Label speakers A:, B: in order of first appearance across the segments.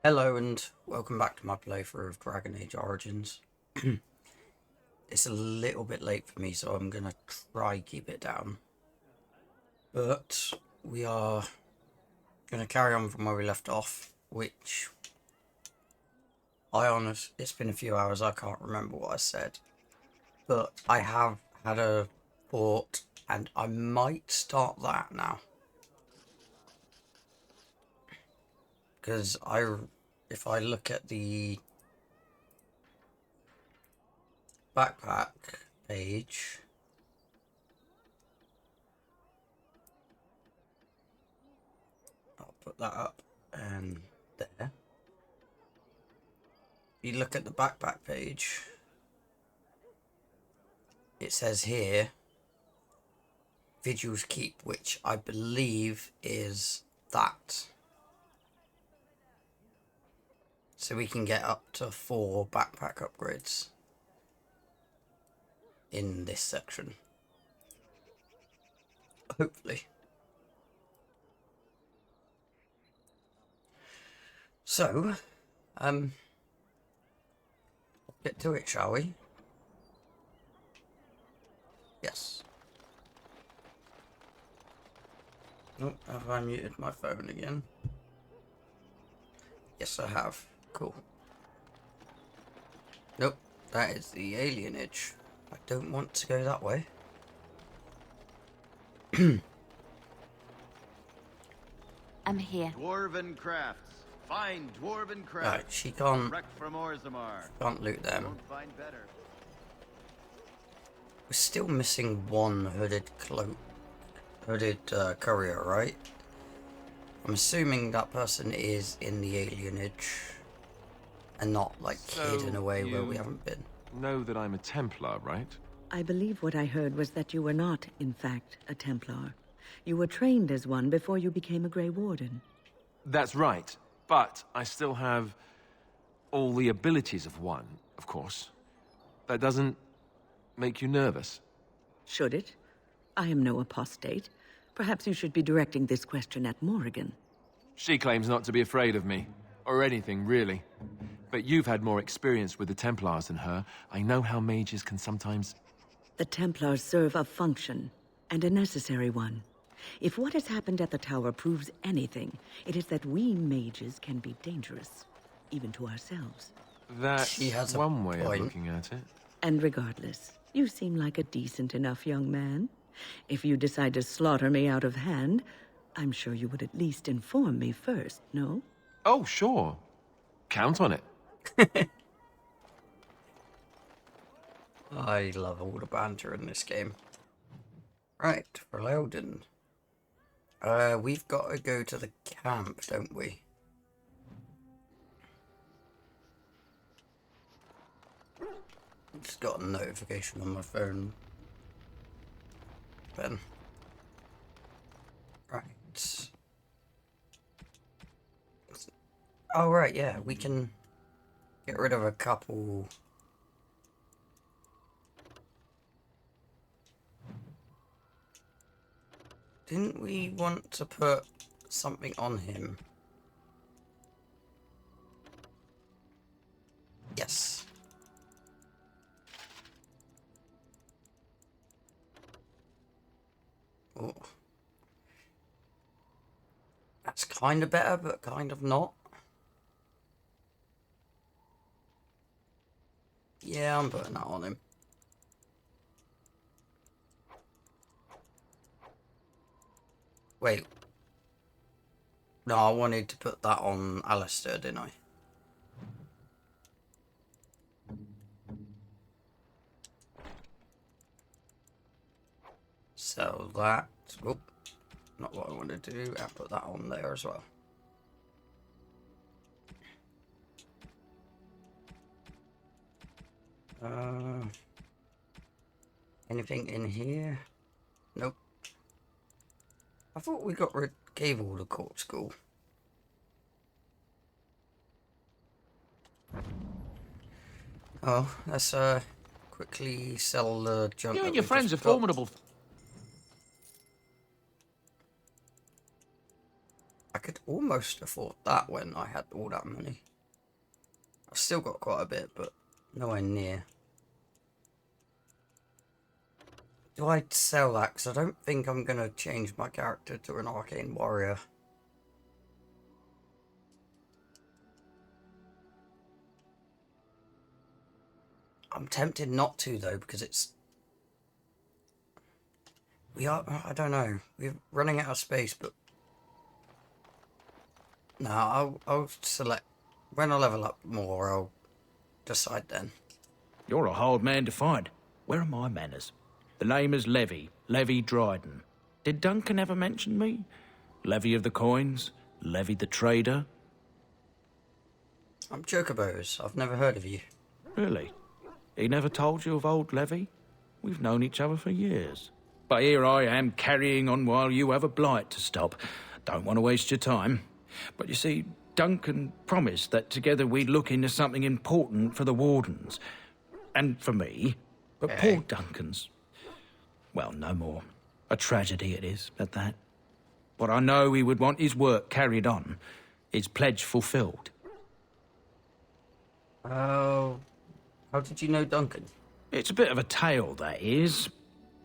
A: Hello and welcome back to my playthrough of Dragon Age Origins. It's a little bit late for me, so I'm gonna try keep it down. But we are gonna carry on from where we left off, which it's been a few hours, I can't remember what I said. But I have had a thought and I might start that now. Because if I look at the backpack page, I'll put that up and there. You look at the backpack page, it says here Vigil's Keep, which I believe is that. So we can get up to 4 backpack upgrades in this section. Hopefully. So, get to it, shall we? Yes. Oh, have I muted my phone again? Yes, I have. Cool. Nope, that is the alienage. I don't want to go that way.
B: I'm here.
C: Dwarven crafts. Fine dwarven crafts.
A: Right, she can't
C: Direct from Orzammar.
A: loot them.
C: Won't find better.
A: We're still missing one hooded courier, right? I'm assuming that person is in the alienage and not like hidden away where we haven't been.
D: Know that I'm a Templar, right?
E: I believe what I heard was that you were not, in fact, a Templar. You were trained as one before you became a Grey Warden.
D: That's right, but I still have all the abilities of one, of course. That doesn't make you nervous.
E: Should it? I am no apostate. Perhaps you should be directing this question at Morrigan.
D: She claims not to be afraid of me, or anything, really. But you've had more experience with the Templars than her. I know how mages can sometimes...
E: The Templars serve a function, and a necessary one. If what has happened at the tower proves anything, it is that we mages can be dangerous, even to ourselves.
D: That's
A: She has a
D: one way of
A: point.
D: looking at it.
E: And regardless, you seem like a decent enough young man. If you decide to slaughter me out of hand, I'm sure you would at least inform me first, no?
D: Oh, sure. Count on it.
A: I love all the banter in this game. Right, for Loudon. We've got to go to the camp, don't we? Just got a notification on my phone. Then. Right. Oh, right, yeah, we can get rid of a couple. Didn't we want to put something on him? Yes. Oh. That's kind of better, but kind of not. Yeah, I'm putting that on him. Wait. No, I wanted to put that on Alistair, didn't I? So that... Oh, not what I wanted to do. I'll put that on there as well. Anything in here? Nope. I thought we gave all the court school. Oh, let's quickly sell the junk.
F: You
A: that
F: and your
A: we
F: friends are
A: just got.
F: formidable.
A: I could almost afford that when I had all that money. I've still got quite a bit, but nowhere near. Do I sell that? Because I don't think I'm going to change my character to an arcane warrior. I'm tempted not to, though, because it's... I don't know. We're running out of space, but... No, I'll select... When I level up more, I'll decide then.
F: You're a hard man to find. Where are my manners? The name is Levy Dryden. Did Duncan ever mention me? Levy of the coins? Levy the trader?
A: I'm Chocobos. I've never heard of you.
F: Really? He never told you of old Levy? We've known each other for years. But here I am carrying on while you have a blight to stop. Don't want to waste your time. But you see, Duncan promised that together we'd look into something important for the Wardens. And for me. But poor Duncan's... Well, no more. A tragedy it is, at that. But I know he would want his work carried on. His pledge fulfilled.
A: Oh... How did you know Duncan?
F: It's a bit of a tale, that is.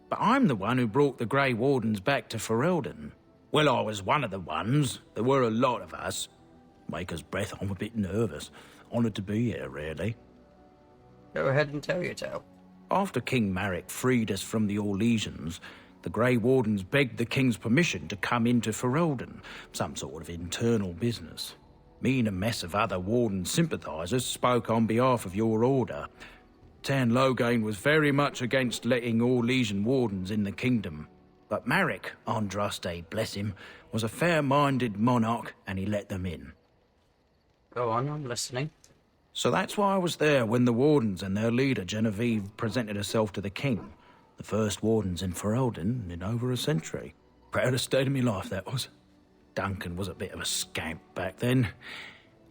F: But I'm the one who brought the Grey Wardens back to Ferelden. Well, I was one of the ones. There were a lot of us. Maker's breath, I'm a bit nervous. Honoured to be here, really.
A: Go ahead and tell your tale.
F: After King Marek freed us from the Orlesians, the Grey Wardens begged the King's permission to come into Ferelden, some sort of internal business. Me and a mess of other Warden sympathisers spoke on behalf of your order. Tan Loghain was very much against letting Orlesian Wardens in the kingdom. But Marek, Andraste, bless him, was a fair-minded monarch and he let them in.
A: Go on, I'm listening.
F: So that's why I was there when the Wardens and their leader, Genevieve, presented herself to the King. The first Wardens in Ferelden in over a century. Proudest day of my life, that was. Duncan was a bit of a scamp back then.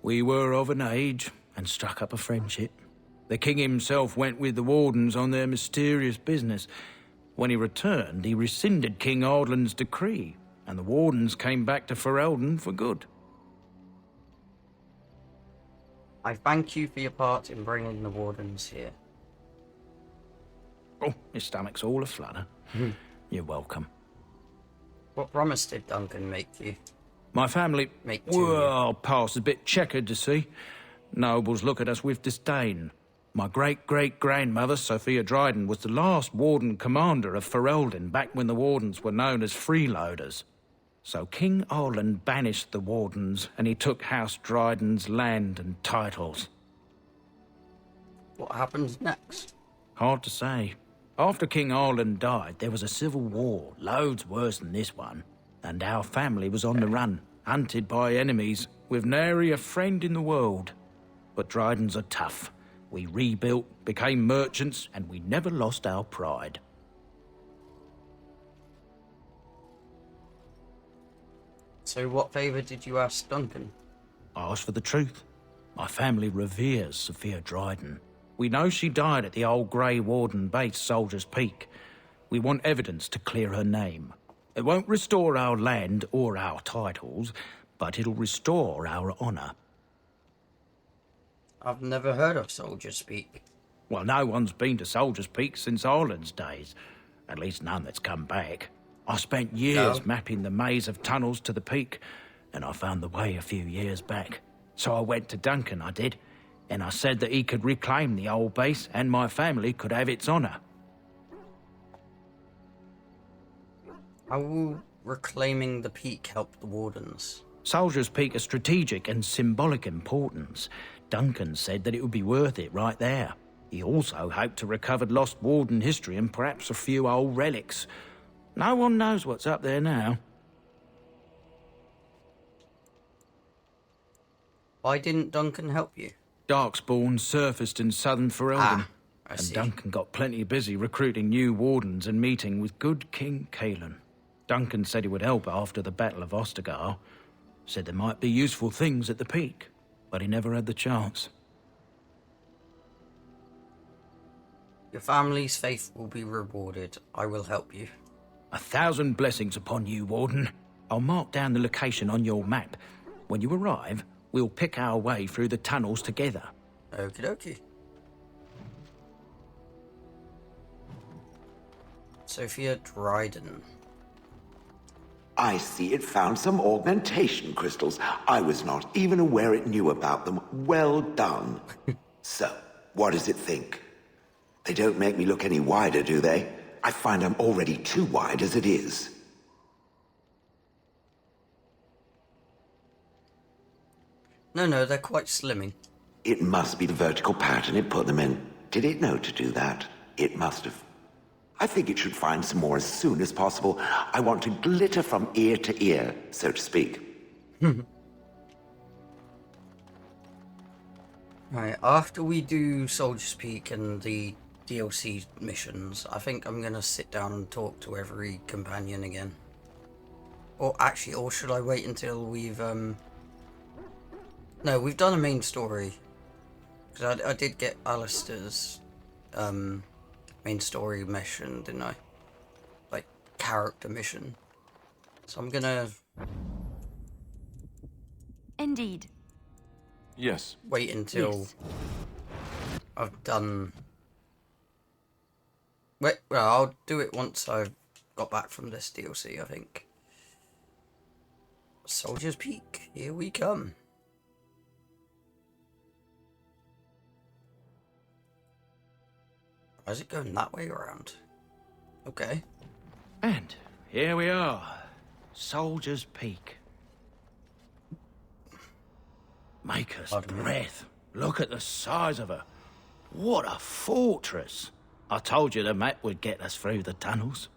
F: We were of an age and struck up a friendship. The King himself went with the Wardens on their mysterious business. When he returned, he rescinded King Ardland's decree, and the Wardens came back to Ferelden for good.
A: I thank you for your part in bringing the Wardens here.
F: Oh, my stomach's all aflutter. You're welcome.
A: What promise did Duncan make you?
F: My family,
A: Make to you.
F: well, past a bit checkered, you see. Nobles look at us with disdain. My great-great-grandmother, Sophia Dryden, was the last Warden commander of Ferelden back when the Wardens were known as freeloaders. So King Arland banished the Wardens, and he took House Dryden's land and titles.
A: What happened next?
F: Hard to say. After King Arland died, there was a civil war, loads worse than this one. And our family was on the run, hunted by enemies, with nary a friend in the world. But Drydens are tough. We rebuilt, became merchants, and we never lost our pride.
A: So what favour did you ask Duncan?
F: I asked for the truth. My family reveres Sophia Dryden. We know she died at the old Grey Warden base, Soldier's Peak. We want evidence to clear her name. It won't restore our land or our titles, but it'll restore our honour.
A: I've never heard of Soldiers Peak.
F: Well, no one's been to Soldier's Peak since Arland's days. At least none that's come back. I spent years mapping the maze of tunnels to the peak, and I found the way a few years back. So I went to Duncan, I did, and I said that he could reclaim the old base and my family could have its honour.
A: How will reclaiming the peak help the Wardens?
F: Soldier's Peak is strategic and symbolic importance. Duncan said that it would be worth it right there. He also hoped to recover lost Warden history and perhaps a few old relics. No one knows what's up there now.
A: Why didn't Duncan help you?
F: Darkspawn surfaced in southern Ferelden,
A: I
F: and
A: see.
F: Duncan got plenty busy recruiting new Wardens and meeting with good King Cailan. Duncan said he would help after the Battle of Ostagar. Said there might be useful things at the peak, but he never had the chance.
A: Your family's faith will be rewarded. I will help you.
F: 1,000 blessings upon you, Warden. I'll mark down the location on your map. When you arrive, we'll pick our way through the tunnels together.
A: Okie dokie. Sophia Dryden.
G: I see it found some augmentation crystals. I was not even aware it knew about them. Well done. So, what does it think? They don't make me look any wider, do they? I find I'm already too wide as it is.
A: No, they're quite slimming.
G: It must be the vertical pattern it put them in. Did it know to do that? It must have. I think it should find some more as soon as possible. I want to glitter from ear to ear, so to speak.
A: Right, after we do Soldier's Peak and the DLC missions, I think I'm gonna sit down and talk to every companion again. Or actually, or should I wait until we've, No, we've done a main story. Because I did get Alistair's, main story mission, didn't I? Like, character mission. So I'm gonna
B: Indeed.
D: Yes.
A: wait until
B: Yes.
A: I've done... Wait, well, I'll do it once I've got back from this DLC, I think. Soldier's Peak, here we come. Why is it going that way around? Okay.
F: And here we are. Soldier's Peak. Make us
A: Pardon me?
F: breath. Look at the size of her. What a fortress. I told you the map would get us through the tunnels.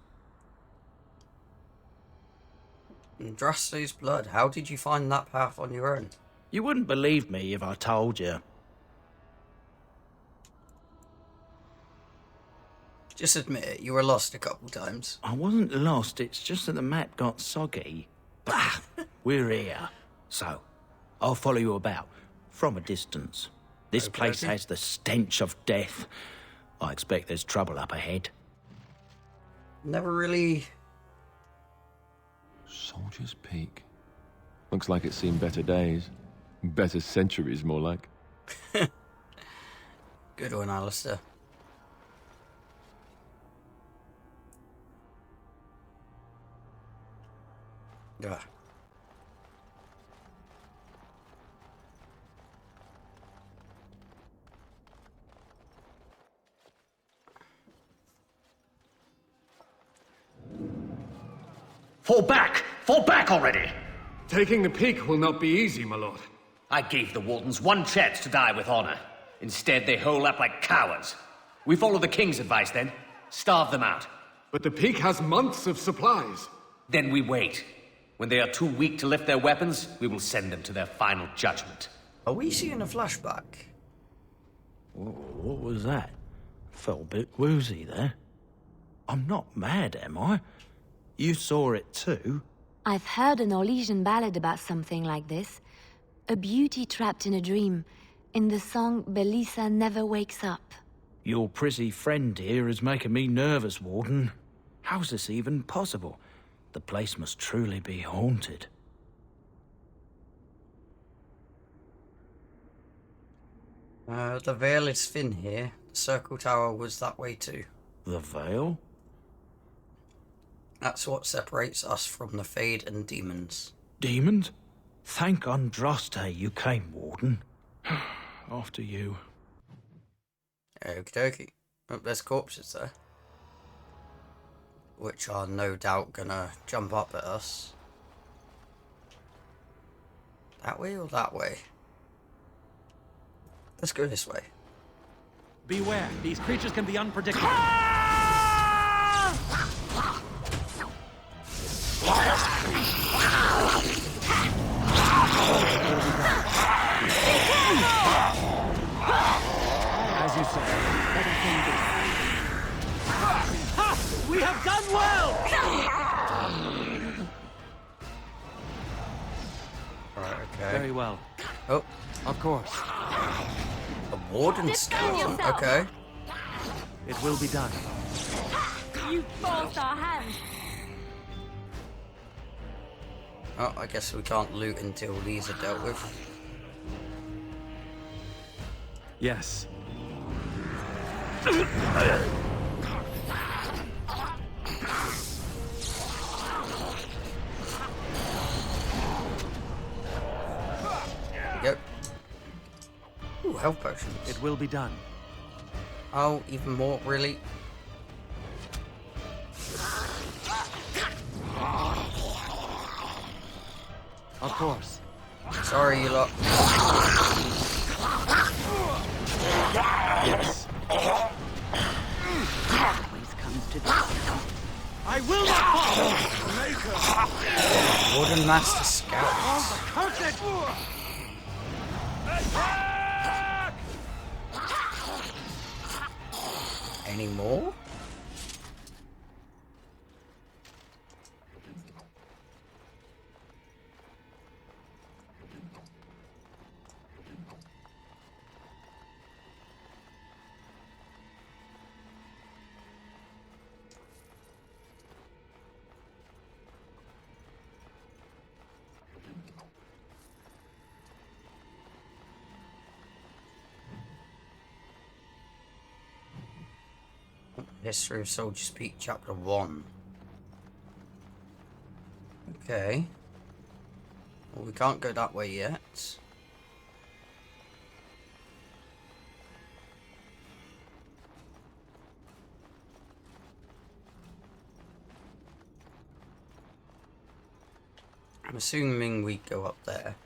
A: Andraste's blood, how did you find that path on your own?
F: You wouldn't believe me if I told you.
A: Just admit it, you were lost a couple times.
F: I wasn't lost, it's just that the map got soggy. Bah! We're here. So, I'll follow you about, from a distance. This
A: Okay,
F: place
A: okay.
F: has the stench of death. I expect there's trouble up ahead.
A: Never really...
D: Soldier's Peak. Looks like it's seen better days. Better centuries, more like.
A: Good one, Alistair. Yeah.
H: Fall back! Fall back already!
I: Taking the peak will not be easy, my lord.
H: I gave the Wardens one chance to die with honor. Instead, they hole up like cowards. We follow the King's advice, then. Starve them out.
I: But the peak has months of supplies.
H: Then we wait. When they are too weak to lift their weapons, we will send them to their final judgment.
A: Are we seeing a flashback?
F: What was that? Felt a bit woozy there. I'm not mad, am I? You saw it too?
B: I've heard an Orlesian ballad about something like this. A beauty trapped in a dream. In the song, Belisa never wakes up.
F: Your prissy friend here is making me nervous, Warden. How's this even possible? The place must truly be haunted.
A: The Vale is thin here. The Circle Tower was that way too.
F: The Vale?
A: That's what separates us from the Fade and demons.
F: Demons? Thank Andraste you came, Warden. After you.
A: Okie dokie. Oh, there's corpses there. Which are no doubt gonna jump up at us. That way or that way? Let's go this way.
J: Beware, these creatures can be unpredictable. As you say. We have done well!
A: Right, okay.
J: Very well.
A: Oh,
J: Of course.
A: a warden skeleton. Okay.
J: It will be done.
B: You forced our hand.
A: Oh, I guess we can't loot until these are dealt with.
D: Yes.
A: There we go. Ooh, health potions.
J: It will be done.
A: Oh, even more, really?
J: Of course.
A: Sorry, you lot.
D: Yes.
E: Always comes to this.
J: I will not follow!
A: Warden Master Scouts.
J: Cursed!
A: Any more? History of Soldiers Peak, Chapter 1. Okay. Well, we can't go that way yet. I'm assuming we go up there.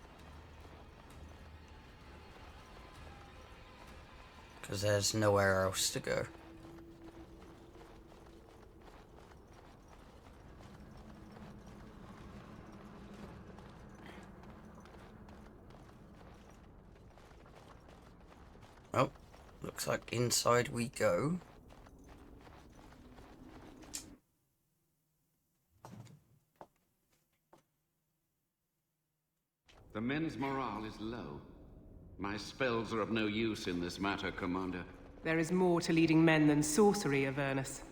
A: Because there's nowhere else to go. Oh, looks like inside we go.
K: The men's morale is low. My spells are of no use in this matter, Commander.
L: There is more to leading men than sorcery, Avernus.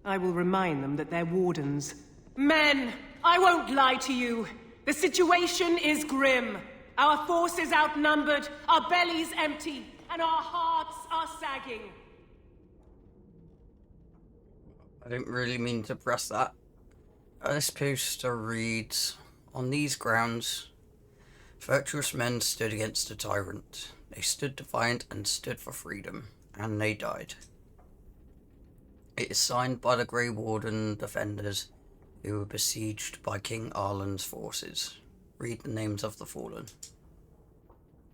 L: I will remind them that they're wardens. Men! I won't lie to you! The situation is grim. Our forces outnumbered, our bellies empty, and our hearts are sagging.
A: I didn't really mean to press that. This poster reads, "On these grounds, virtuous men stood against a tyrant. They stood defiant and stood for freedom, and they died." It is signed by the Grey Warden defenders who were besieged by King Arlen's forces. Read the names of the fallen.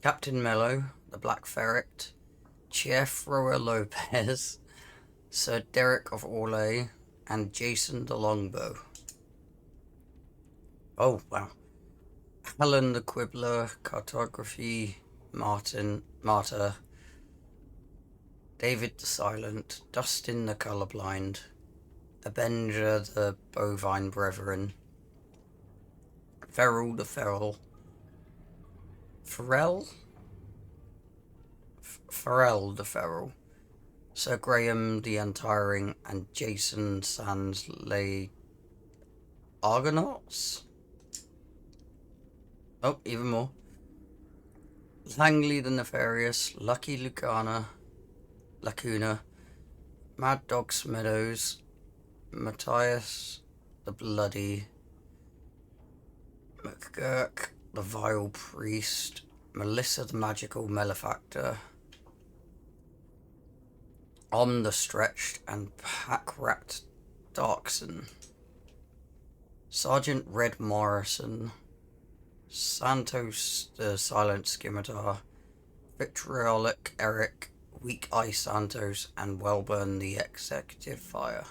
A: Captain Mello, the Black Ferret, Chiefroa Lopez, Sir Derek of Orlais, and Jason the Longbow. Oh, wow. Helen the Quibbler, Cartography, Martyr, David the Silent, Dustin the Colorblind, Avenger the Bovine Brethren, Ferrell the Feral, Farrell the Feral, Sir Graham the Untiring, and Jason Sans Les Argonauts? Oh, even more. Langley the Nefarious, Lucky Lacuna, Mad Dog Meadows, Matthias the Bloody, McGurk the Vile Priest, Melissa the Magical Malefactor, the Stretched, and Packrat Darkson, Sergeant Red Morrison, Santos the Silent Scimitar, Vitriolic Eric, Weak Eye Santos, and Wellburn the Executive Fire.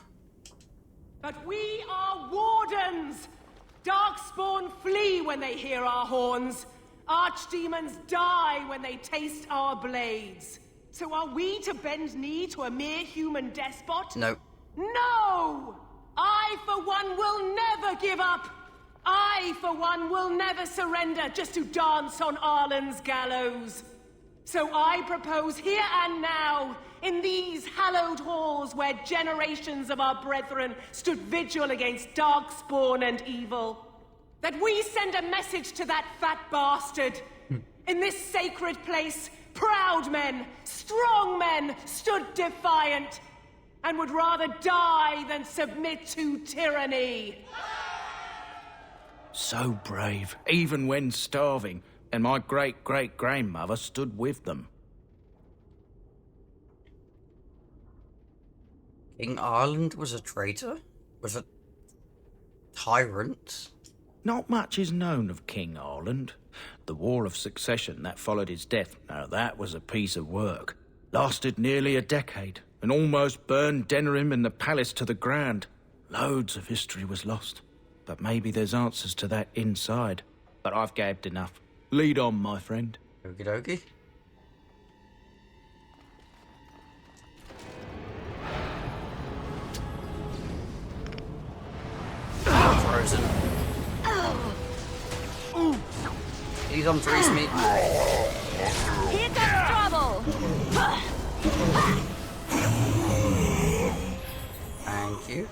L: But we are wardens! Darkspawn flee when they hear our horns. Archdemons die when they taste our blades. So are we to bend knee to a mere human despot?
A: No.
L: No! I, for one, will never give up. I, for one, will never surrender just to dance on Arlen's gallows. So I propose here and now, in these hallowed halls where generations of our brethren stood vigil against darkspawn and evil, That we send a message to that fat bastard. In this sacred place, proud men, strong men stood defiant and would rather die than submit to tyranny.
F: So brave, even when starving, and my great-great-grandmother stood with them.
A: King Ireland was a traitor? Was a tyrant?
F: Not much is known of King Arland. The War of Succession that followed his death, now that was a piece of work. Lasted nearly a decade, and almost burned Denerim and the palace to the ground. Loads of history was lost. But maybe there's answers to that inside. But I've gabbed enough. Lead on, my friend.
A: Okie dokie. Frozen. He's on freeze me.
B: Here comes trouble!
A: Thank you.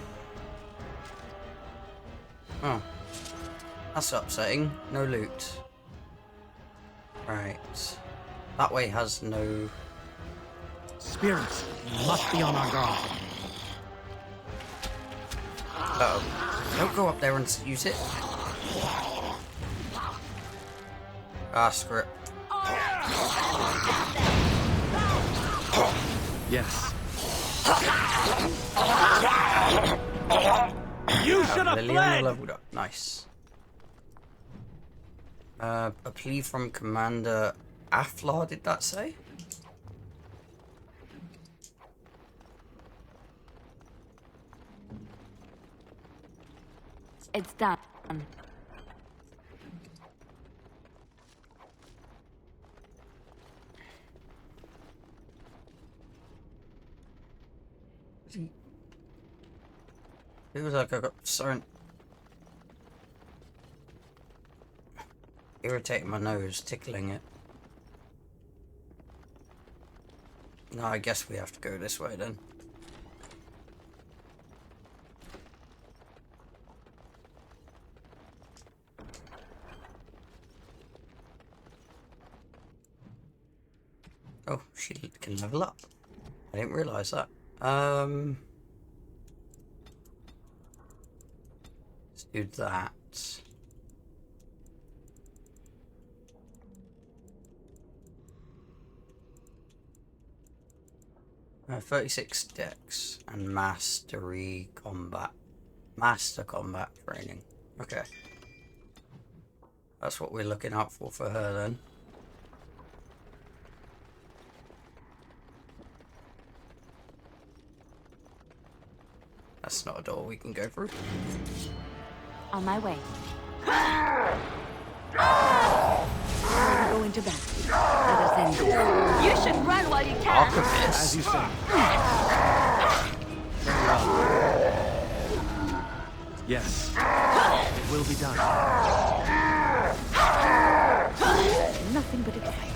A: Oh. That's upsetting. No loot. Right. That way has no...
J: Spirits, we must be on our guard.
A: Uh-oh. Don't go up there and use it. Ah, screw it.
J: Yes. You should have
A: Liliana
J: fled!
A: leveled up. Nice. A plea from Commander Aflar, did that say?
B: It's done.
A: Feels like I got something irritating my nose, tickling it. No, I guess we have to go this way then. Oh, she can level up. I didn't realise that. Let's do that. 36 dex and mastery combat. Master combat training. Okay. That's what we're looking out for her then. That's not a door we can go through.
B: On my way.
E: Go into battle. Let us end this.
B: You should run while you can.
A: Archivist.
J: As you say. Yes. It will be done.
E: Nothing but excitement.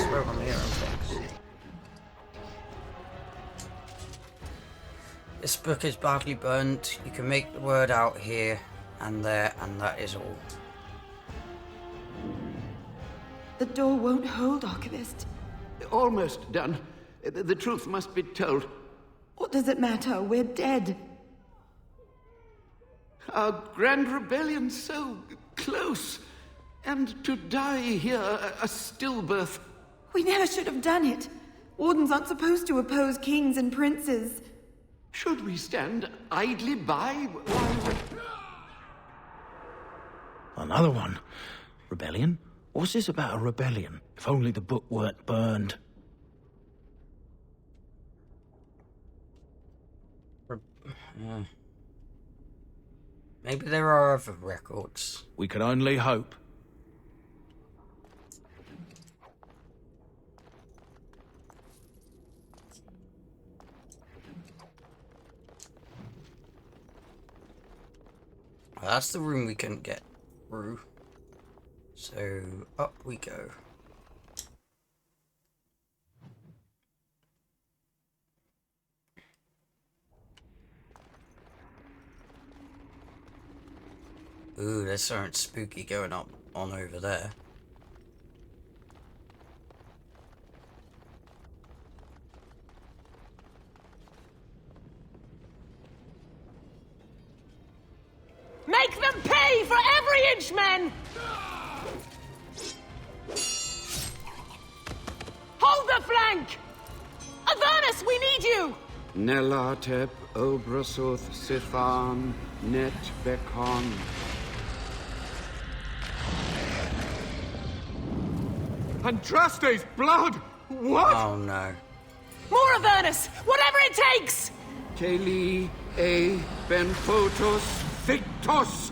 A: Swear on the arrow box. This book is badly burnt. You can make the word out here and there, and that is all.
M: The door won't hold, Archivist.
K: Almost done. The truth must be told.
M: What does it matter? We're dead.
K: Our grand rebellion so close. And to die here, a stillbirth.
M: We never should have done it. Wardens aren't supposed to oppose kings and princes.
K: Should we stand idly by while...
F: Another one. Rebellion? What's this about a rebellion? If only the book weren't burned.
A: Maybe there are other records.
F: We can only hope.
A: Well, that's the room we couldn't get through. So, up we go. Ooh, there's something spooky going on over there.
L: Make them pay for every inch, men! Hold the flank! Avernus, we need you!
K: Nelatep, Obrasuth, Sithan, Net Bekon. Andraste's blood! What?
A: Oh no.
L: More Avernus! Whatever it takes!
K: Keli, E, Benfotos, Victos!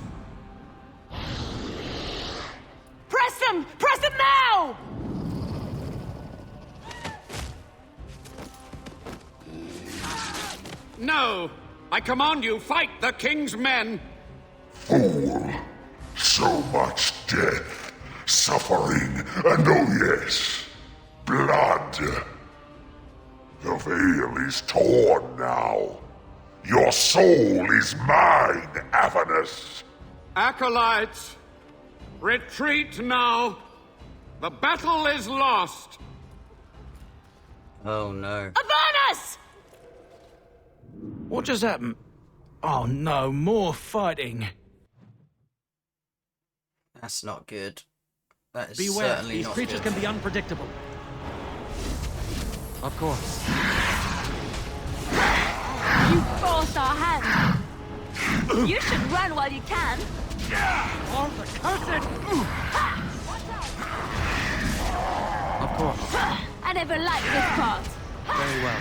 L: Press them! Press them now!
K: No! I command you, fight the king's men!
N: Fool! So much death, suffering, and oh yes, blood. The veil is torn now. Your soul is mine, Avernus.
K: Acolytes, retreat now! The battle is lost!
A: Oh no.
L: Avernus!
F: What just happened? Oh no, more fighting.
A: That's not good. That is
J: Beware,
A: certainly
J: these
A: not
J: creatures
A: good.
J: can be unpredictable.
D: Of course.
B: You forced our hand. You should run while you can.
J: All the cursed!
D: Of course.
B: I never liked this part.
D: Very well.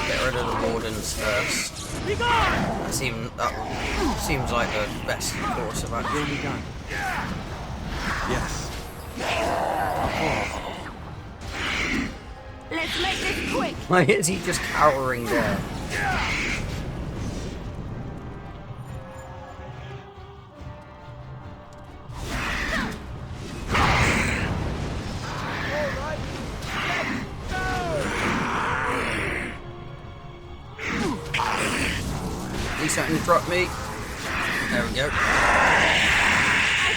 A: Get rid of the wardens first. That seems like the best course of action.
D: Will be done. Yes.
B: Let's make this quick.
A: Why is he just cowering there? Please don't interrupt me. There we go.
B: I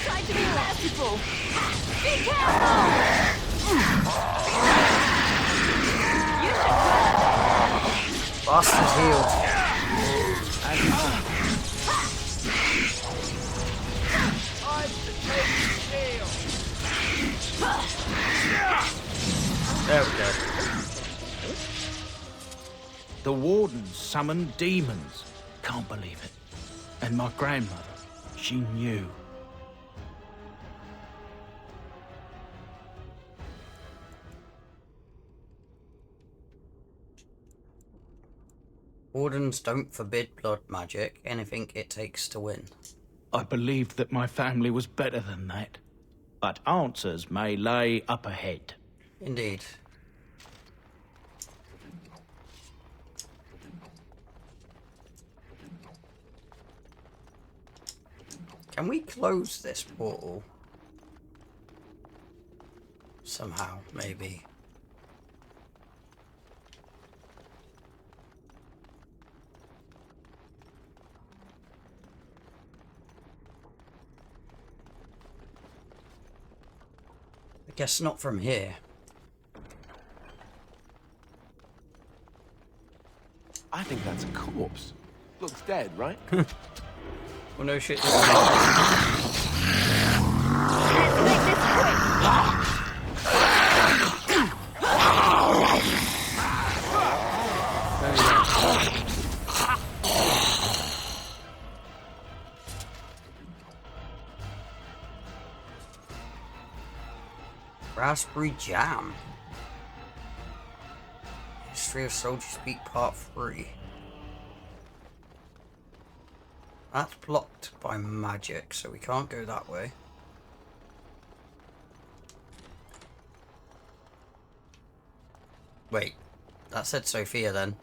B: tried to be merciful. Be careful! You should run.
A: Bastard's healed. There we go.
F: The wardens summoned demons. Can't believe it. And my grandmother, she knew.
A: Wardens don't forbid blood magic, anything it takes to win.
F: I believed that my family was better than that. But answers may lay up ahead.
A: Indeed. Can we close this portal? Somehow, maybe. I guess not from here.
D: I think that's a corpse. Looks dead, right?
A: Well, no shit. Raspberry Jam. History of Soldier Speak Part 3. That's blocked by magic, so we can't go that way. Wait, that said Sophia then.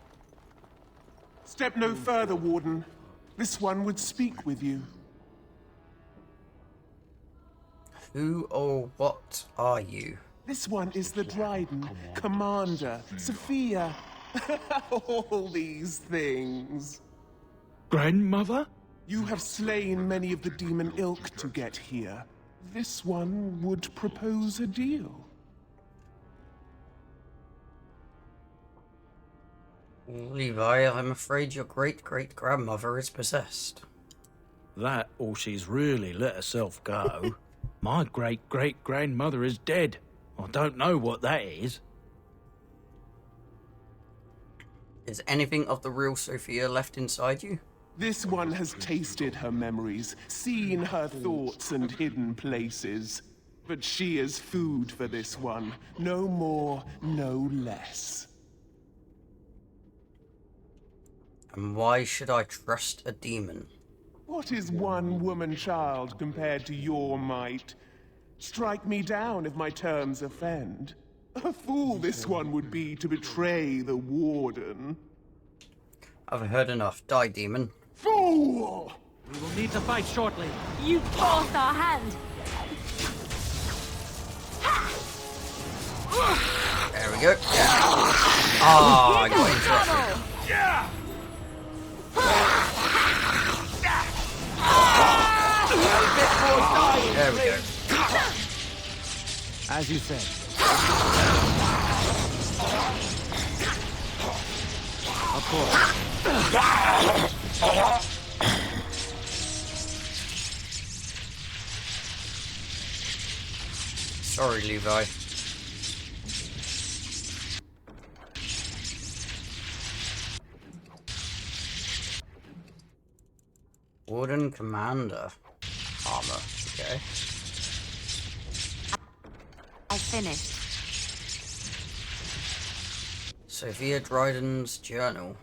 O: Step no further, Warden. This one would speak with you.
A: Who or what are you?
O: This one is the Dryden, Commander, Sophia. All these things.
F: Grandmother?
O: You have slain many of the demon ilk to get here. This one would propose a deal.
A: Levi, I'm afraid your great-great-grandmother is possessed.
F: That, or she's really let herself go. My great-great-grandmother is dead. I don't know what that is.
A: Is anything of the real Sophia left inside you?
O: This one has tasted her memories, seen her thoughts and hidden places. But she is food for this one. No more, no less.
A: And why should I trust a demon?
O: What is one woman child compared to your might? Strike me down if my terms offend. A fool this one would be to betray the Warden.
A: I've heard enough. Die, demon.
O: Fool!
J: We will need to fight shortly.
B: You forced our hand.
A: There we go. Ah, I got interrupted.
O: Yeah!
A: There we go.
J: As you said. Of course.
A: Sorry, Levi. Warden Commander armor. Okay.
B: I finished.
A: Sophia Dryden's journal.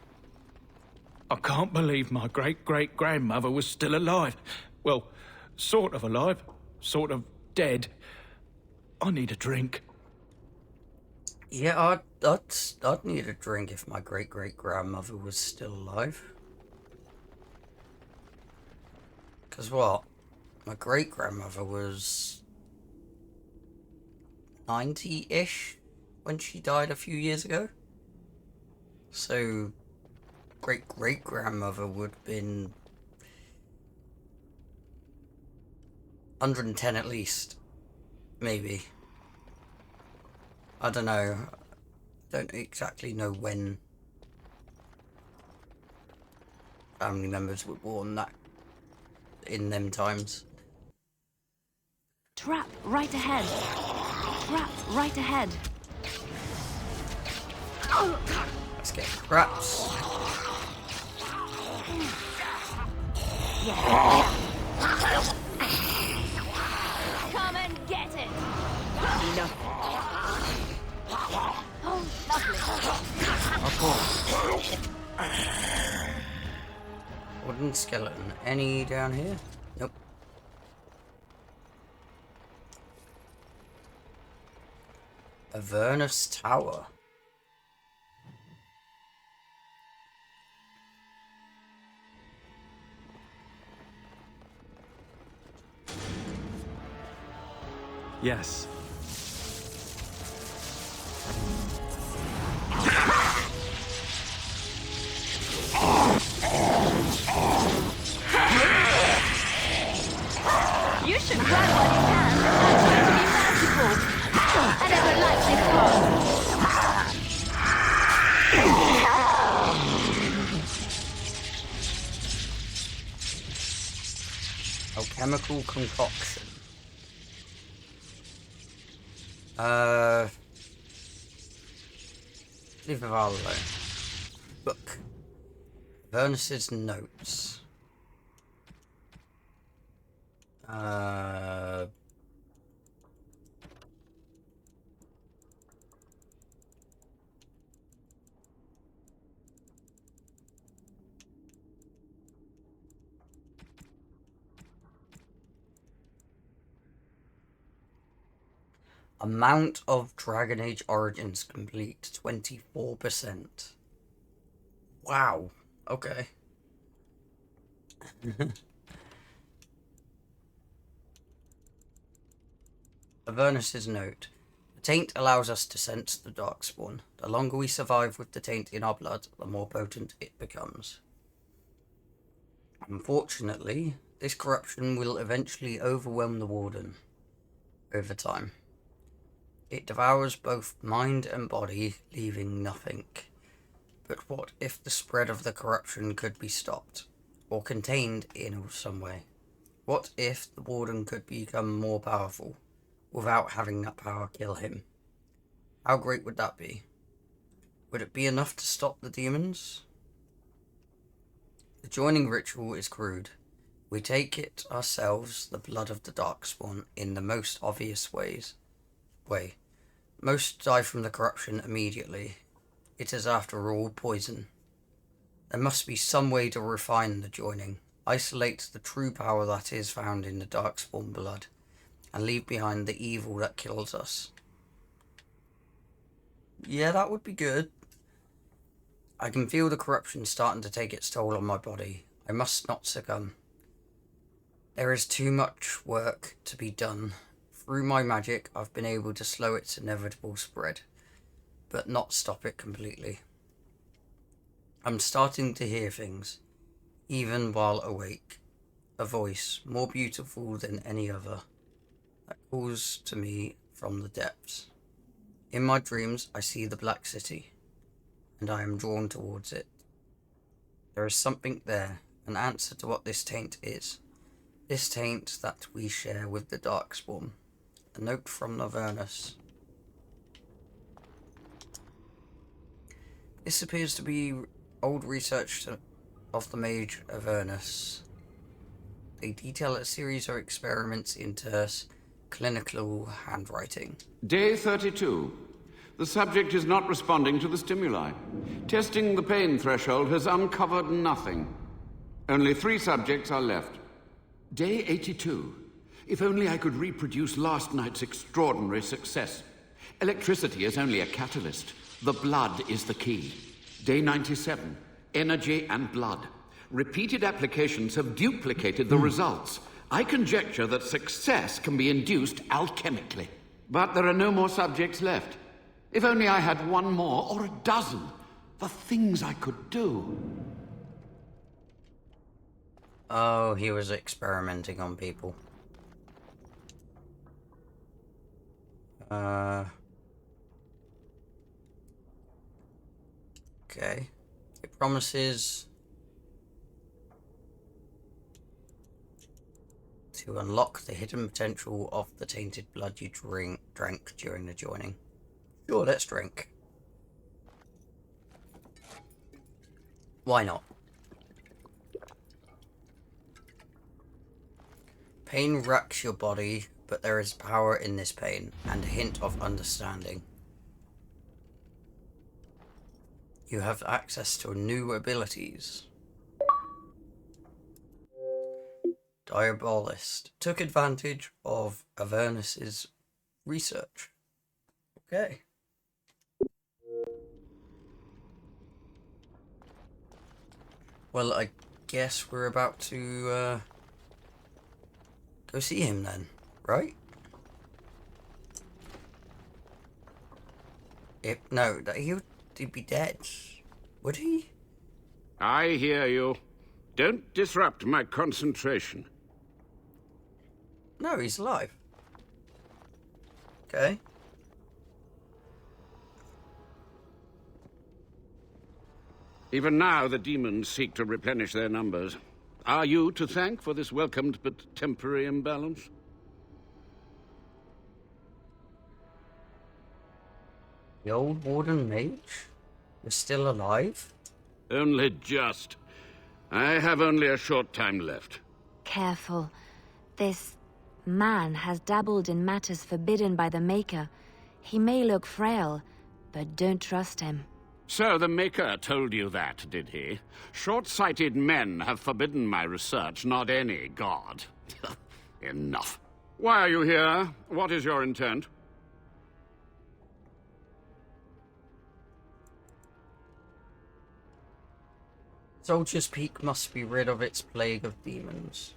F: I can't believe my great-great-grandmother was still alive. Well, sort of alive, sort of dead. I need a drink.
A: Yeah, I'd need a drink if my great-great-grandmother was still alive. 'Cause what? My great-grandmother was 90-ish when she died a few years ago. So, great-great-grandmother would have been 110 at least. Maybe. I don't know. Don't exactly know when family members were born that in them times.
B: Trap right ahead. Trap right ahead.
A: Let's get traps.
B: Come and get it. Enough. Oh, lovely.
A: Of course. Wooden skeleton. Any down here? Nope. Avernus Tower.
D: Yes.
B: You should grab what you can. I'm going to be merciful. I never liked this one.
A: Alchemical concoction. Leave it all alone. Book. Avernus's notes. Amount of Dragon Age Origins complete 24%. Wow. Okay. Avernus's note. The taint allows us to sense the Darkspawn. The longer we survive with the taint in our blood, the more potent it becomes. Unfortunately, this corruption will eventually overwhelm the Warden over time. It devours both mind and body, leaving nothing. But what if the spread of the corruption could be stopped, or contained in some way? What if the Warden could become more powerful, without having that power kill him? How great would that be? Would it be enough to stop the demons? The joining ritual is crude. We take it ourselves, the blood of the Darkspawn, in the most obvious way. Most die from the corruption immediately. It is, after all, poison. There must be some way to refine the joining, isolate the true power that is found in the Darkspawn blood, and leave behind the evil that kills us. Yeah, that would be good. I can feel the corruption starting to take its toll on my body. I must not succumb. There is too much work to be done. Through my magic, I've been able to slow its inevitable spread, but not stop it completely. I'm starting to hear things, even while awake. A voice, more beautiful than any other, that calls to me from the depths. In my dreams, I see the Black City, and I am drawn towards it. There is something there, an answer to what this taint is. This taint that we share with the Darkspawn. A note from Avernus. This appears to be old research of the mage Avernus. They detail a series of experiments in terse, clinical handwriting.
K: Day 32. The subject is not responding to the stimuli. Testing the pain threshold has uncovered nothing. Only 3 subjects are left. Day 82. If only I could reproduce last night's extraordinary success. Electricity is only a catalyst. The blood is the key. Day 97. Energy and blood. Repeated applications have duplicated the results. I conjecture that success can be induced alchemically. But there are no more subjects left. If only I had 1 more, or a dozen. The things I could do.
A: Oh, he was experimenting on people. Okay. It promises to unlock the hidden potential of the tainted blood you drank during the joining. Sure, let's drink. Why not? Pain racks your body, but there is power in this pain, and a hint of understanding. You have access to new abilities. Diabolist took advantage of Avernus's research. Okay. Well, I guess we're about to go see him then, right? No, he'd be dead, would he?
P: I hear you. Don't disrupt my concentration.
A: No, he's alive. Okay.
P: Even now, the demons seek to replenish their numbers. Are you to thank for this welcomed but temporary imbalance?
A: The old Warden Mage is still alive?
P: Only just. I have only a short time left.
B: Careful. This man has dabbled in matters forbidden by the Maker. He may look frail, but don't trust him.
P: So the Maker told you that, did he? Short-sighted men have forbidden my research, not any god. Enough. Why are you here? What is your intent?
A: Soldier's Peak must be rid of its plague of demons.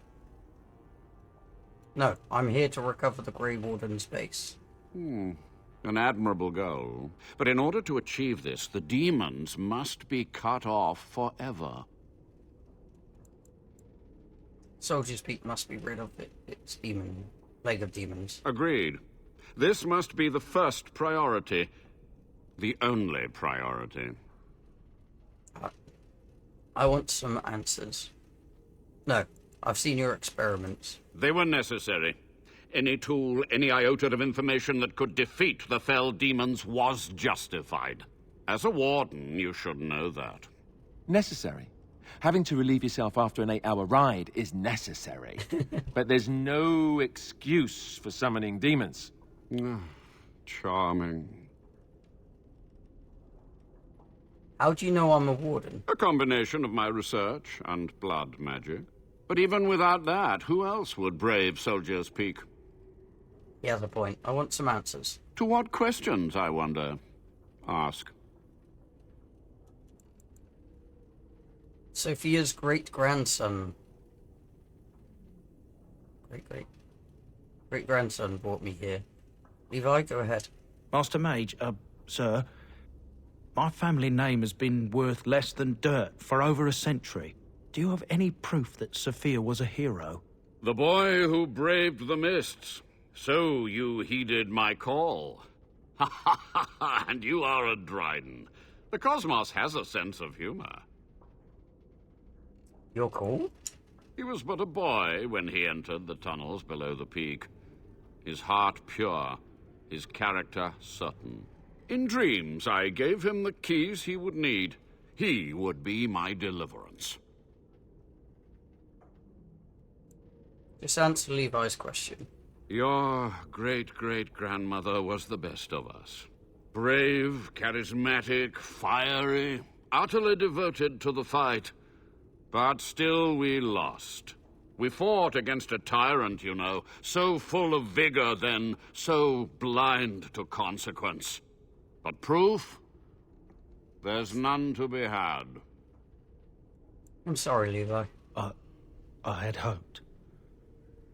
A: No, I'm here to recover the Grey Warden's base.
P: An admirable goal. But in order to achieve this, the demons must be cut off forever.
A: Soldier's Peak must be rid of its plague of demons.
P: Agreed. This must be the first priority. The only priority.
A: I want some answers. No, I've seen your experiments.
P: They were necessary. Any tool, any iota of information that could defeat the fell demons was justified. As a warden, you should know that.
D: Necessary. Having to relieve yourself after an 8-hour ride is necessary. But there's no excuse for summoning demons.
P: Charming.
A: How do you know I'm a warden?
P: A combination of my research and blood magic. But even without that, who else would brave Soldier's Peak?
A: He has a point. I want some answers.
P: To what questions, I wonder? Ask.
A: Sophia's great-grandson... Great-grandson brought me here. Levi, go ahead.
F: Master Mage, sir, my family name has been worth less than dirt for over a century. Do you have any proof that Sophia was a hero?
P: The boy who braved the mists. So you heeded my call. Ha ha ha ha, and you are a Dryden. The cosmos has a sense of humor.
A: You're cool?
P: He was but a boy when he entered the tunnels below the peak. His heart pure, his character certain. In dreams, I gave him the keys he would need. He would be my deliverance.
A: Just answer Levi's question.
P: Your great-great-grandmother was the best of us. Brave, charismatic, fiery, utterly devoted to the fight. But still we lost. We fought against a tyrant, you know, so full of vigor then, so blind to consequence. But proof? There's none to be had.
A: I'm sorry, Levi.
F: I had hoped.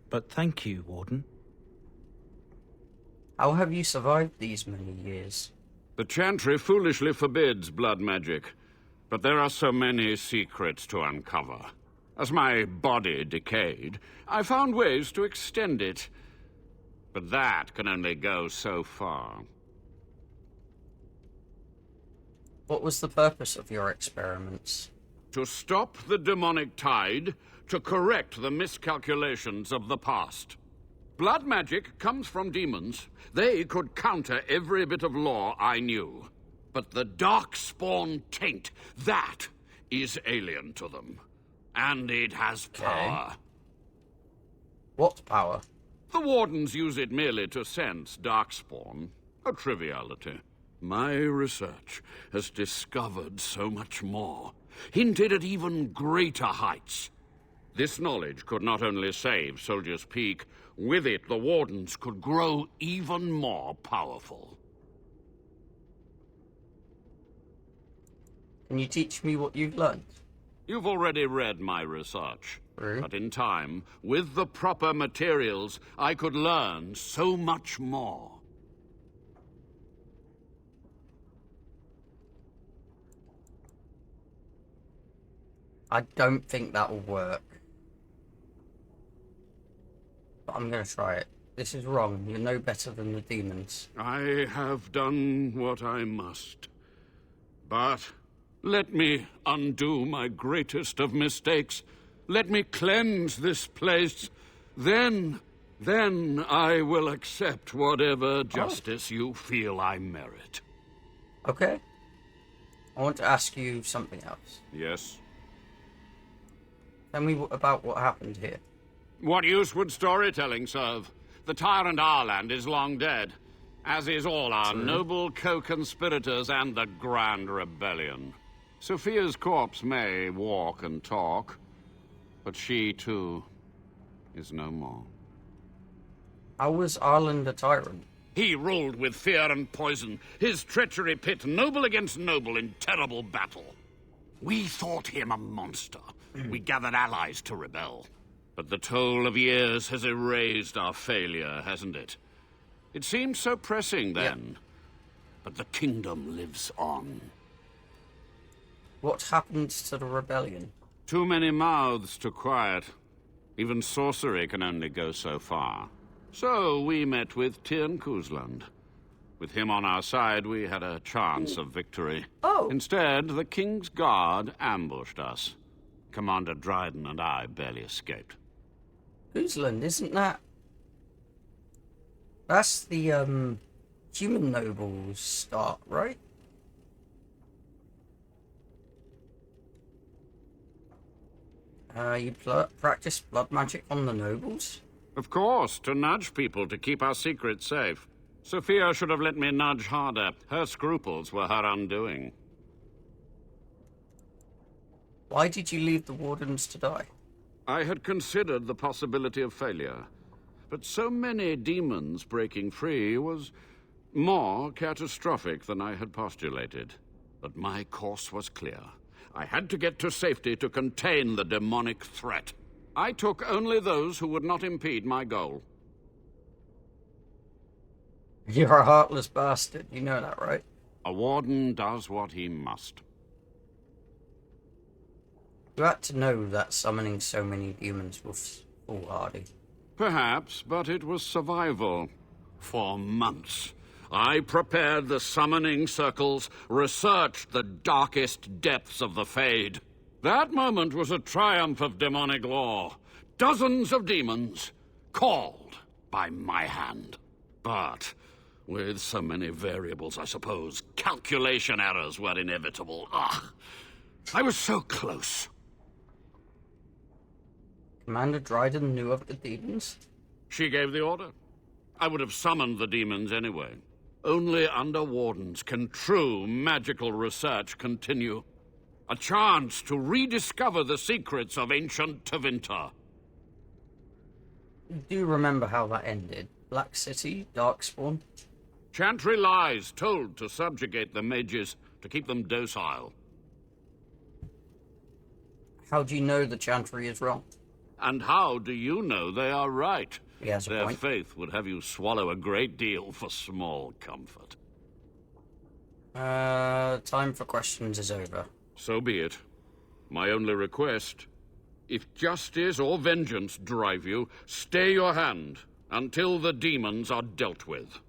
F: But thank you, Warden.
A: How have you survived these many years?
P: The Chantry foolishly forbids blood magic, but there are so many secrets to uncover. As my body decayed, I found ways to extend it. But that can only go so far.
A: What was the purpose of your experiments?
P: To stop the demonic tide, to correct the miscalculations of the past. Blood magic comes from demons. They could counter every bit of law I knew. But the Darkspawn taint, that is alien to them. And it has power.
A: Okay. What power?
P: The Wardens use it merely to sense Darkspawn. A triviality. My research has discovered so much more, hinted at even greater heights. This knowledge could not only save Soldier's Peak, with it the Wardens could grow even more powerful.
A: Can you teach me what you've learned?
P: You've already read my research.
A: True.
P: But in time, with the proper materials, I could learn so much more.
A: I don't think that will work. But I'm gonna try it. This is wrong. You're no better than the demons.
P: I have done what I must. But let me undo my greatest of mistakes. Let me cleanse this place. Then I will accept whatever justice you feel I merit.
A: Okay. I want to ask you something else.
P: Yes?
A: Tell me about what happened here.
P: What use would storytelling serve? The tyrant Arland is long dead, as is all our noble co-conspirators and the Grand Rebellion. Sophia's corpse may walk and talk, but she, too, is no more.
A: How was Arland a tyrant?
P: He ruled with fear and poison, his treachery pit noble against noble in terrible battle. We thought him a monster. We gathered allies to rebel. But the toll of years has erased our failure, hasn't it? It seemed so pressing then. But the kingdom lives on.
A: What happened to the rebellion?
P: Too many mouths to quiet. Even sorcery can only go so far. So we met with Tyrn Kuzland. With him on our side, we had a chance of victory.
A: Oh.
P: Instead, the King's Guard ambushed us. Commander Dryden and I barely escaped.
A: Kuzland, isn't that... That's the, human nobles start, right? You practice blood magic on the nobles?
P: Of course, to nudge people to keep our secrets safe. Sophia should have let me nudge harder. Her scruples were her undoing.
A: Why did you leave the Wardens to die?
P: I had considered the possibility of failure, but so many demons breaking free was more catastrophic than I had postulated. But my course was clear. I had to get to safety to contain the demonic threat. I took only those who would not impede my goal.
A: You're a heartless bastard, you know that, right?
P: A warden does what he must.
A: You had to know that summoning so many demons was foolhardy.
P: Perhaps, but it was survival. For months, I prepared the summoning circles, researched the darkest depths of the Fade. That moment was a triumph of demonic law. Dozens of demons, called by my hand. But with so many variables, I suppose, calculation errors were inevitable. I was so close.
A: Commander Dryden knew of the demons?
P: She gave the order. I would have summoned the demons anyway. Only under Wardens can true magical research continue. A chance to rediscover the secrets of ancient Tevinter.
A: Do you remember how that ended? Black City, Darkspawn?
P: Chantry lies, told to subjugate the mages, to keep them docile.
A: How do you know the Chantry is wrong?
P: And how do you know they are right?
A: He has a
P: Their
A: point.
P: faith would have you swallow a great deal for small comfort.
A: Time for questions is over.
P: So be it. My only request, if justice or vengeance drive you, stay your hand until the demons are dealt with.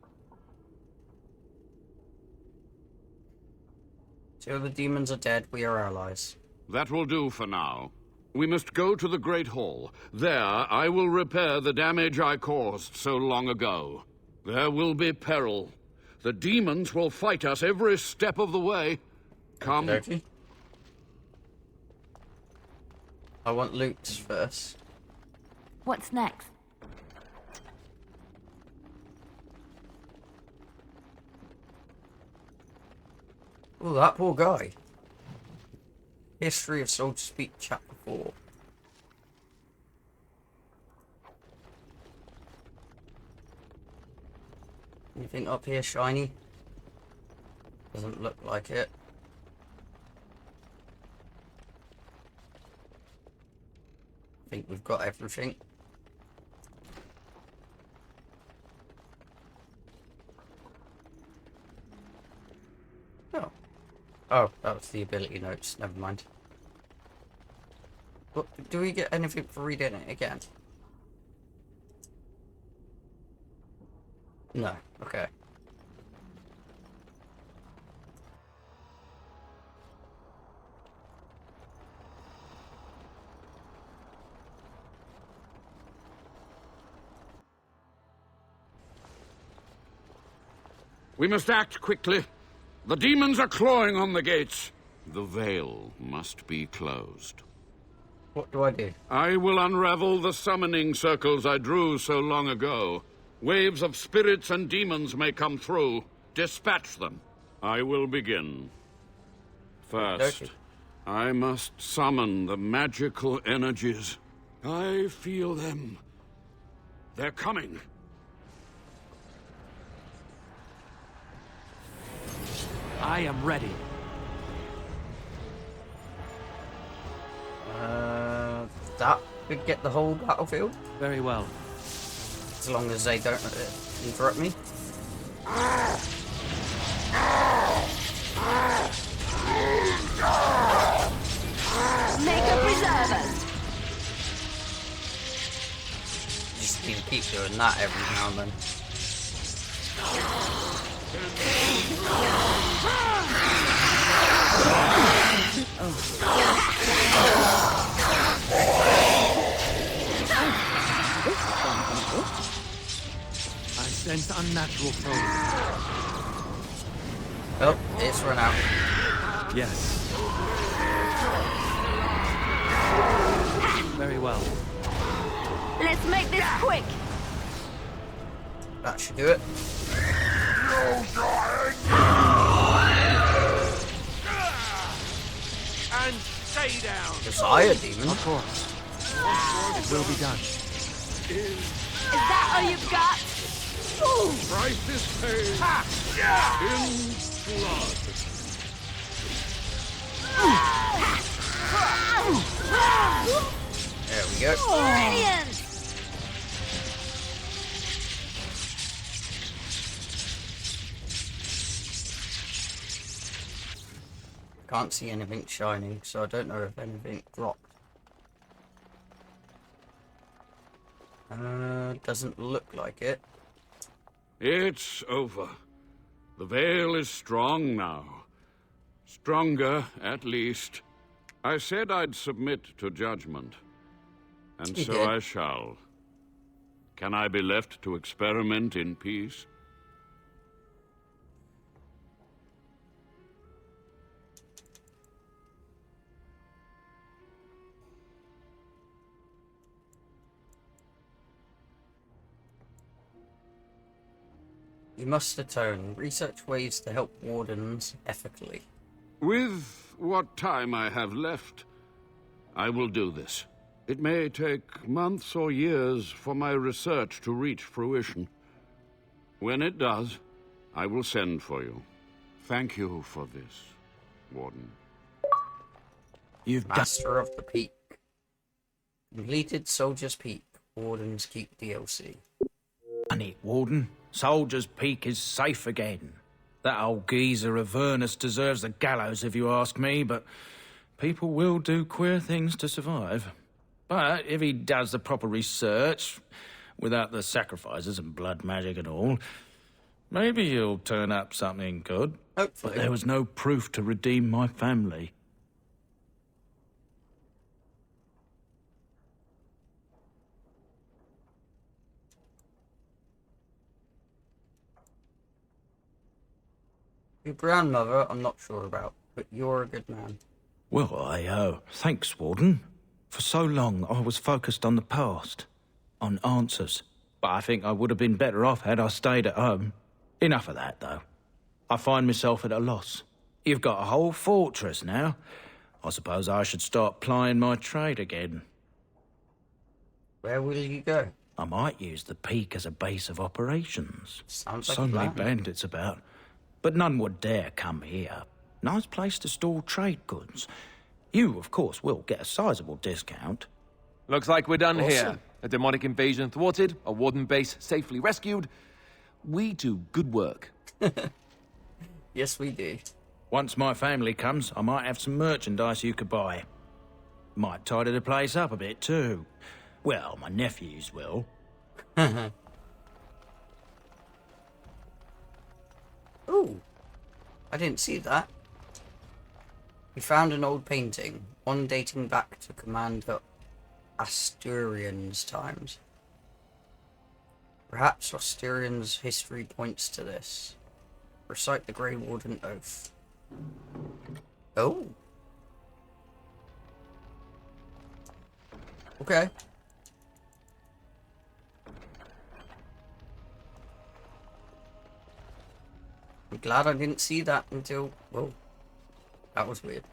A: Till the demons are dead, we are allies.
P: That will do for now. We must go to the Great Hall. There, I will repair the damage I caused so long ago. There will be peril. The demons will fight us every step of the way. Come.
A: Okey-dokey. I want loot first.
B: What's next?
A: Oh, that poor guy. History of So to Speak, Chapter 4. Anything up here shiny? Doesn't look like it. I think we've got everything. Oh. Oh, that was the ability notes. Never mind. What, do we get anything for reading it again? No. Okay.
P: We must act quickly. The demons are clawing on the gates. The veil must be closed.
A: What do I do?
P: I will unravel the summoning circles I drew so long ago. Waves of spirits and demons may come through. Dispatch them. I will begin. First, I must summon the magical energies. I feel them. They're coming.
J: I am ready.
A: That could get the whole battlefield.
J: Very well.
A: As long as they don't interrupt me.
B: Make a preservers.
A: keep doing that every now and then.
J: I sense unnatural flow.
A: Oh, it's run out.
J: Yes. Very well.
B: Let's make this quick.
A: That should do it.
D: And stay down.
A: Desire demon.
J: Of course. It will be done.
B: Is that all you've got?
P: Price is paid in blood.
A: There we go.
B: Brilliant!
A: Can't see anything shining, so I don't know if anything dropped. Doesn't look like it.
P: It's over. The veil is strong now. Stronger, at least. I said I'd submit to judgment. And
A: You
P: so
A: did.
P: I shall. Can I be left to experiment in peace?
A: You must atone. Research ways to help wardens ethically.
P: With what time I have left, I will do this. It may take months or years for my research to reach fruition. When it does, I will send for you. Thank you for this, Warden.
F: You've
A: Master of the Peak. Completed Soldier's Peak. Wardens keep DLC.
F: done it, Warden. Soldier's Peak is safe again. That old geezer Avernus deserves the gallows if you ask me, but people will do queer things to survive. But if he does the proper research, without the sacrifices and blood magic and all, maybe he'll turn up something good.
A: Hopefully.
F: But there was no proof to redeem my family.
A: Your grandmother, I'm not sure about, but you're a good man.
F: Well, thanks, Warden. For so long, I was focused on the past, on answers. But I think I would have been better off had I stayed at home. Enough of that, though. I find myself at a loss. You've got a whole fortress now. I suppose I should start plying my trade again.
A: Where will you go?
F: I might use the Peak as a base of operations.
A: Sounds like
F: so
A: a
F: many
A: plan.
F: bandits about. But none would dare come here. Nice place to store trade goods. You, of course, will get a sizable discount.
D: Looks like we're done here.
A: Awesome.
D: A demonic invasion thwarted, a warden base safely rescued. We do good work.
A: Yes, we do.
F: Once my family comes, I might have some merchandise you could buy. Might tidy the place up a bit, too. Well, my nephews will.
A: Ooh, I didn't see that. We found an old painting, one dating back to Commander Asturian's times. Perhaps Asturian's history points to this. Recite the Grey Warden Oath. Oh. Okay. I'm glad I didn't see that until... Whoa. That was weird.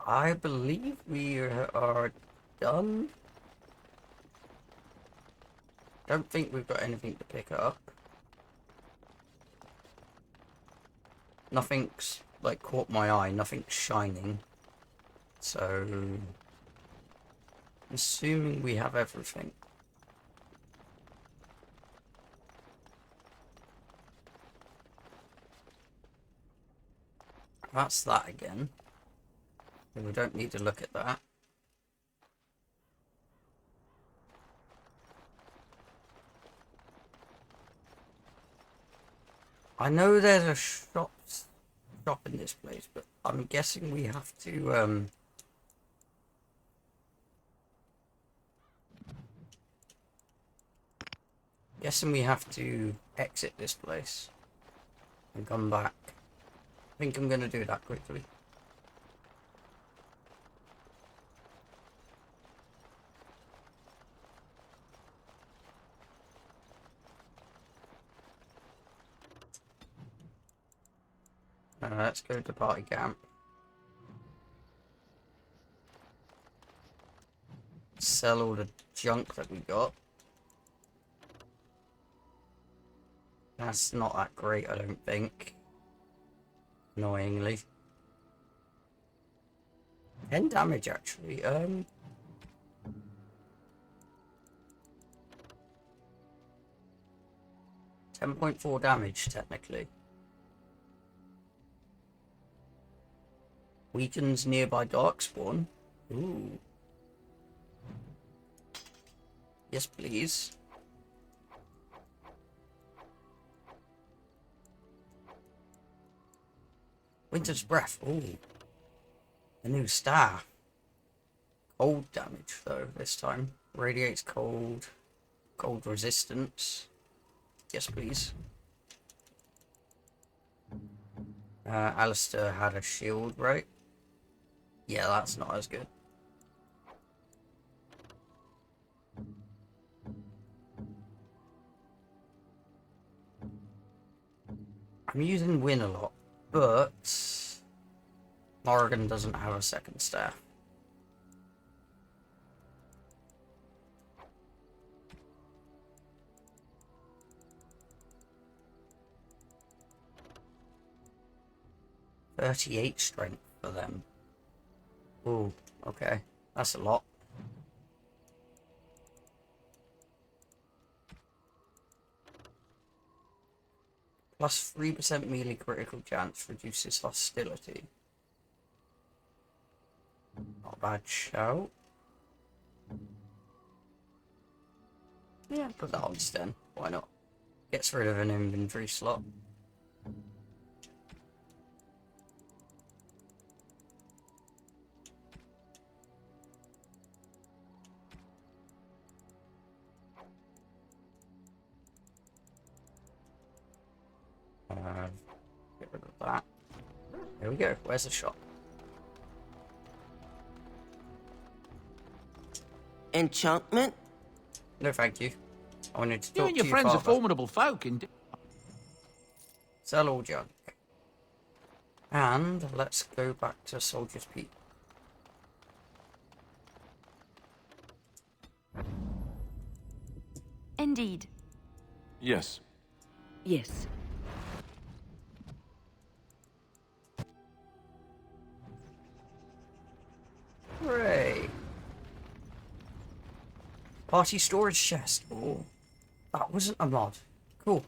A: I believe we are done. Don't think we've got anything to pick up. Nothing's, like, caught my eye. Nothing's shining. So... I'm assuming we have everything. That's that again. We don't need to look at that. I know there's a shop in this place, but I'm guessing we have to exit this place and come back. I think I'm gonna do that quickly. Let's go to party camp. Sell all the junk that we got. That's not that great, I don't think. Annoyingly. 10 damage, actually. 10.4 damage, technically. Weakens nearby darkspawn. Ooh. Yes, please. Winter's Breath. Ooh. A new staff. Cold damage, though, this time. Radiates cold. Cold resistance. Yes, please. Alistair had a shield, right? Yeah, that's not as good. I'm using Win a lot, but Morrigan doesn't have a second staff. .38 strength for them. Ooh, okay. That's a lot. Plus 3% melee critical chance reduces hostility. Not a bad shout. Yeah, put that on Sten. Why not? Gets rid of an inventory slot. Get rid of that. There we go. Where's the shop?
Q: Enchantment?
A: No, thank you. I wanted to
J: You
A: talk
J: and
A: to
J: your
A: you,
J: friends are
A: Father.
J: formidable folk, indeed.
A: Sell all junk. And let's go back to Soldier's Peak.
B: Indeed.
D: Yes.
E: Yes.
A: Hooray! Party storage chest. Oh, that wasn't a mod. Cool.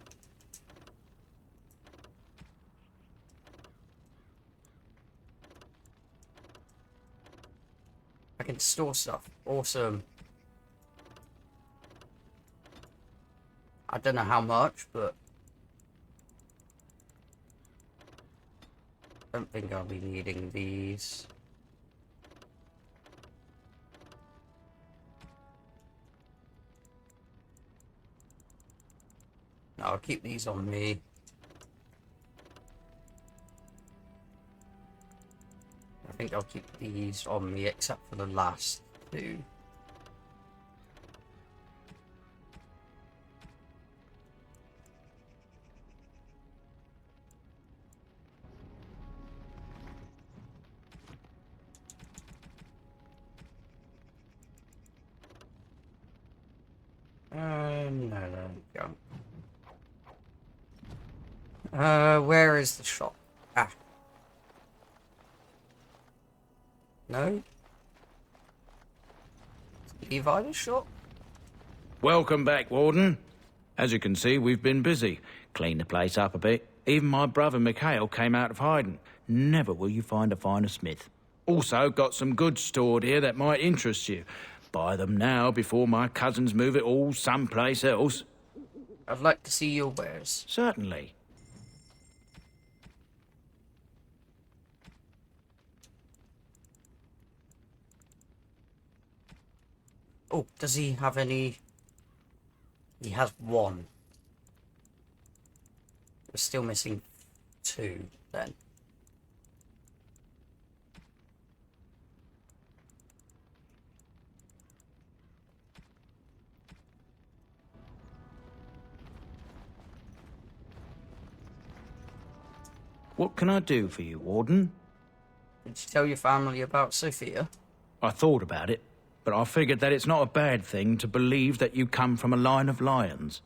A: I can store stuff. Awesome. I don't know how much, but I don't think I'll be needing these. No, I'll keep these on me. I think I'll keep these on me, except for the last two. No, junk. Where is the shop? Ah. No? Levi the shop?
F: Welcome back, Warden. As you can see, we've been busy. Cleaned the place up a bit. Even my brother Mikhail came out of hiding. Never will you find a finer smith. Also, got some goods stored here that might interest you. Buy them now before my cousins move it all someplace else.
A: I'd like to see your wares.
F: Certainly.
A: Oh, does he have any? He has one. We're still missing 2 then.
F: What can I do for you, Warden?
A: Did you tell your family about Sophia?
F: I thought about it, but I figured that it's not a bad thing to believe that you come from a line of lions,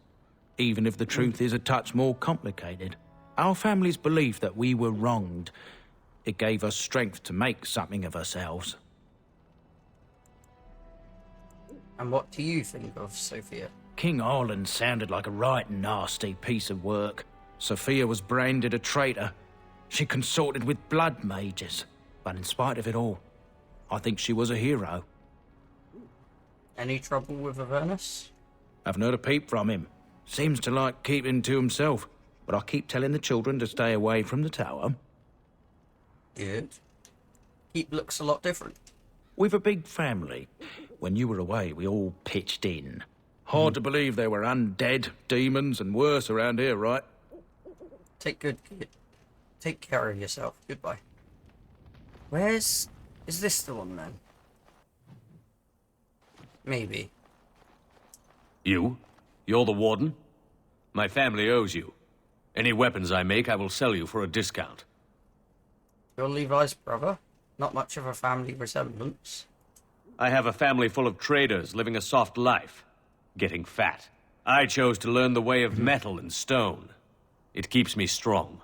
F: even if the truth is a touch more complicated. Our family's belief that we were wronged, it gave us strength to make something of ourselves.
A: And what do you think of Sophia?
F: King Arland sounded like a right nasty piece of work. Sophia was branded a traitor. She consorted with blood mages, but in spite of it all, I think she was a hero.
A: Any trouble with Avernus?
F: I've not a peep from him. Seems to like keeping to himself, but I keep telling the children to stay away from the tower.
A: Good. Keep looks a lot different.
F: We've a big family. When you were away, we all pitched in. Hard to believe there were undead, demons, and worse around here, right?
A: Take care of yourself. Goodbye. Is this the one then? Maybe.
H: You? You're the Warden? My family owes you. Any weapons I make, I will sell you for a discount.
A: You're Levi's brother? Not much of a family resemblance.
H: I have a family full of traders living a soft life, getting fat. I chose to learn the way of metal and stone. It keeps me strong.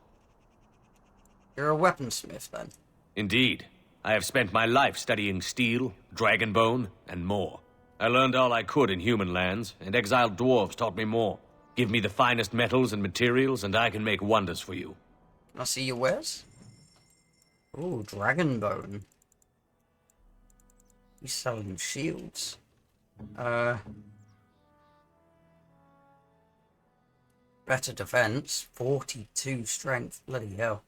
A: You're a weaponsmith, then?
H: Indeed. I have spent my life studying steel, dragonbone, and more. I learned all I could in human lands, and exiled dwarves taught me more. Give me the finest metals and materials, and I can make wonders for you.
A: Can I see your wares? Ooh, dragonbone. He's selling shields. Better defense, 42 strength, bloody hell.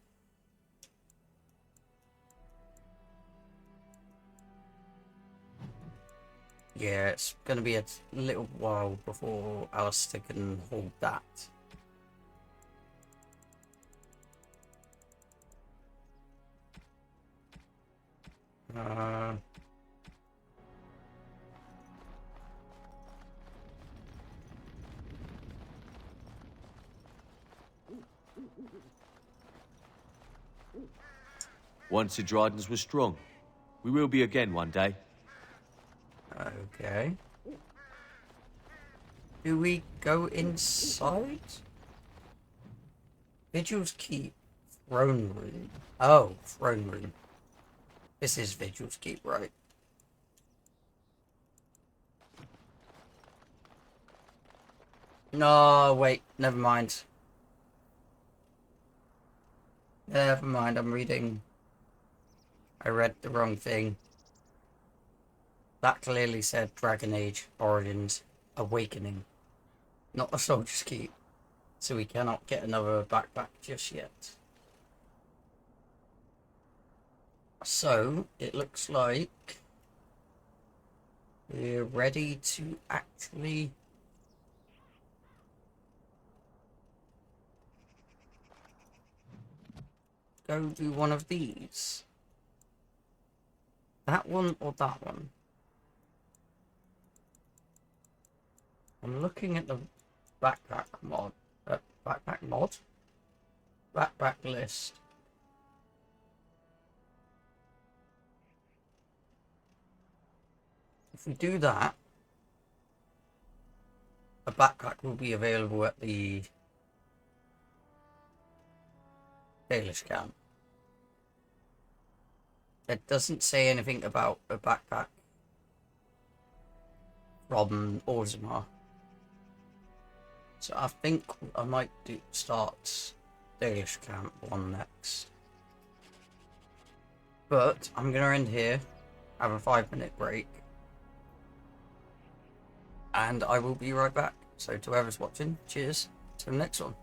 A: Yeah, it's gonna be a little while before Alistair can hold that.
H: Once the Dryden's were strong. We will be again one day.
A: Okay. Do we go inside? Vigil's Keep. Throne room. Oh, throne room. This is Vigil's Keep, right? No, wait. Never mind. Never mind, I'm reading. I read the wrong thing. That clearly said Dragon Age Origins Awakening, not the Soldier's Keep, so we cannot get another backpack just yet. So, it looks like we're ready to actually go do one of these. That one or that one? I'm looking at the backpack mod. Backpack list. If we do that, a backpack will be available at the Dalish camp. It doesn't say anything about a backpack from Orzammar. So I think I might start Dalish camp one next. But I'm going to end here, have a 5-minute break, and I will be right back. So to whoever's watching, cheers, to the next one.